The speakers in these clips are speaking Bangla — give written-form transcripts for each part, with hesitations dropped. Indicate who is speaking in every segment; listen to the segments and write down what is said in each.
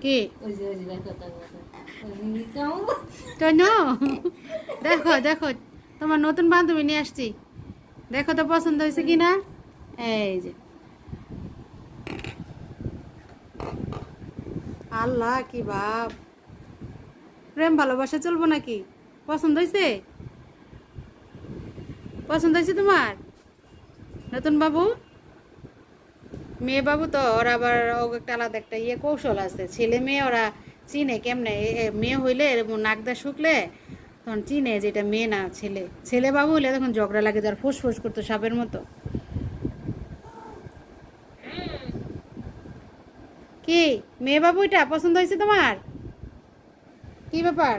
Speaker 1: কি কেন? দেখো দেখো, তোমার নতুন বান্ধবী নিয়ে আসছি, দেখো তো পছন্দ হয়েছে কিনা। এই যে, আল্লাহ কি ভাব, প্রেম ভালোবাসা চলবো নাকি? পছন্দ হয়েছে? পছন্দ হয়েছে তোমার নতুন বাবু? মেয়ে বাবু তো ওরা আবার একটা আলাদা একটা কৌশল আছে, ছেলে মেয়ে ওরা চিনে কেমনে। মেয়ে হইলে এরকম নাকদা শুকলে তখন চিনে যে এটা মেয়ে না ছেলে। ছেলে বাবু হইলে তখন ঝগড়া লাগে, যার ফুস ফুস করতো সাপের মতো। কি মেয়ে বাবু এটা পছন্দ হয়েছে তোমার? কি ব্যাপার?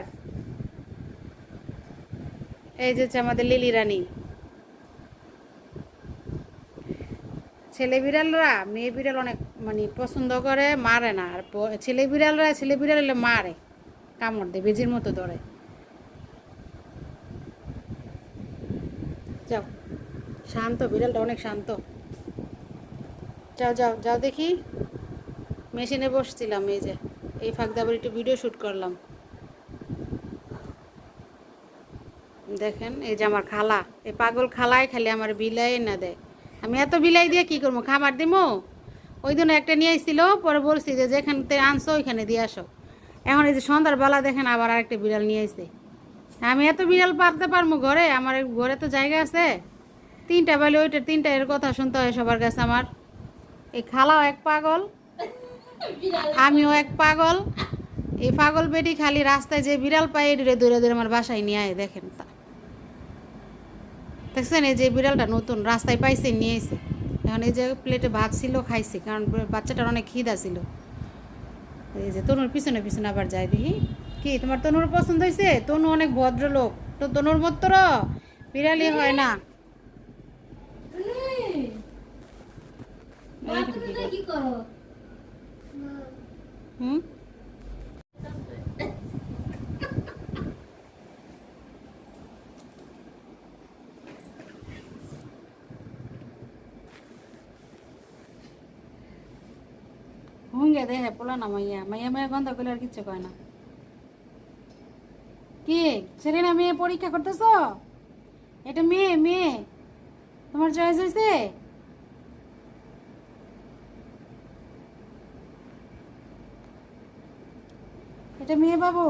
Speaker 1: এই যে হচ্ছে আমাদের লিলি রানী। ছেলে বিড়ালরা মেয়ে বিড়াল অনেক মানে পছন্দ করে, মারে না। আর ছেলে বিড়ালরা ছেলে বিড়াল হলে মারে, কামড় দেয়, বেজির মতো ধরে। যাও, শান্ত বিড়ালটা অনেক শান্ত। যাও যাও যাও দেখি। মেশিনে বসছিলাম, এই যে এই ফাঁক দিয়ে আবার একটু ভিডিও শ্যুট করলাম। দেখেন এই যে আমার খালা, এই পাগল খালাই খালি আমার বিলাই না দেয়। আমি এত বিলাই দিয়ে কি করবো, খাবার দিমো? ওই দিন একটা নিয়ে এসেছিল, পরে বলছি যে যেখান থেকে আনছো ওইখানে দিয়ে আসো। এখন এই যে সন্ধ্যার বেলা দেখেন আবার আরেকটা বিড়াল নিয়ে এসে। আমি এত বিড়াল পালতে পারবো ঘরে? আমার ঘরে তো জায়গা আছে। তিনটা বেলে ওইটা তিনটা এর কথা শুনতে হয় সবার কাছে আমার। এই খালাও এক পাগল, আমিও এক পাগল। এই পাগল বেটি খালি রাস্তায় যে বিড়াল পাই দূরে দূরে দূরে আমার বাসায় নিয়ে আয়। দেখেন তা দেখছেন, এই যে বিড়ালটা নতুন রাস্তায় পাইছে নিয়ে এসে। এখন এই যে প্লেটে ভাত ছিল খাইছি, কারণ বাচ্চাটার অনেক খিদা ছিল। এই যে তনুর পিছনে পিছনে আবার যায় দেখি। কি তোমার তনুর পছন্দ হয়েছে? তনু অনেক ভদ্রলোক, তো তনুর মতো বিড়ালই হয় না। হুম, হুঙ্গে দেখে পোলা না মাইয়া মাইয়া মাইয়া গন্ধ করলে আর কিচ্ছু কয় না। কি ছেলে না মেয়ে পরীক্ষা করতেছ? এটা মেয়ে, মেয়ে তোমার চয়েস হয়েছে? এটা মেয়ে বাবু,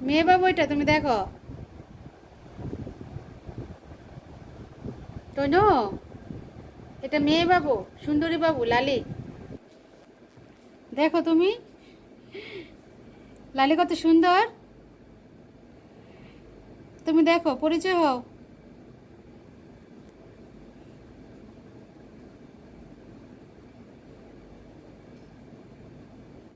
Speaker 1: মেয়ে বাবু এটা তুমি দেখো। তনু, এটা মেয়ে বাবু, সুন্দরী বাবু, লালি। দেখো তুমি, লালি কত সুন্দর। তুমি দেখো, পরিচয় হও।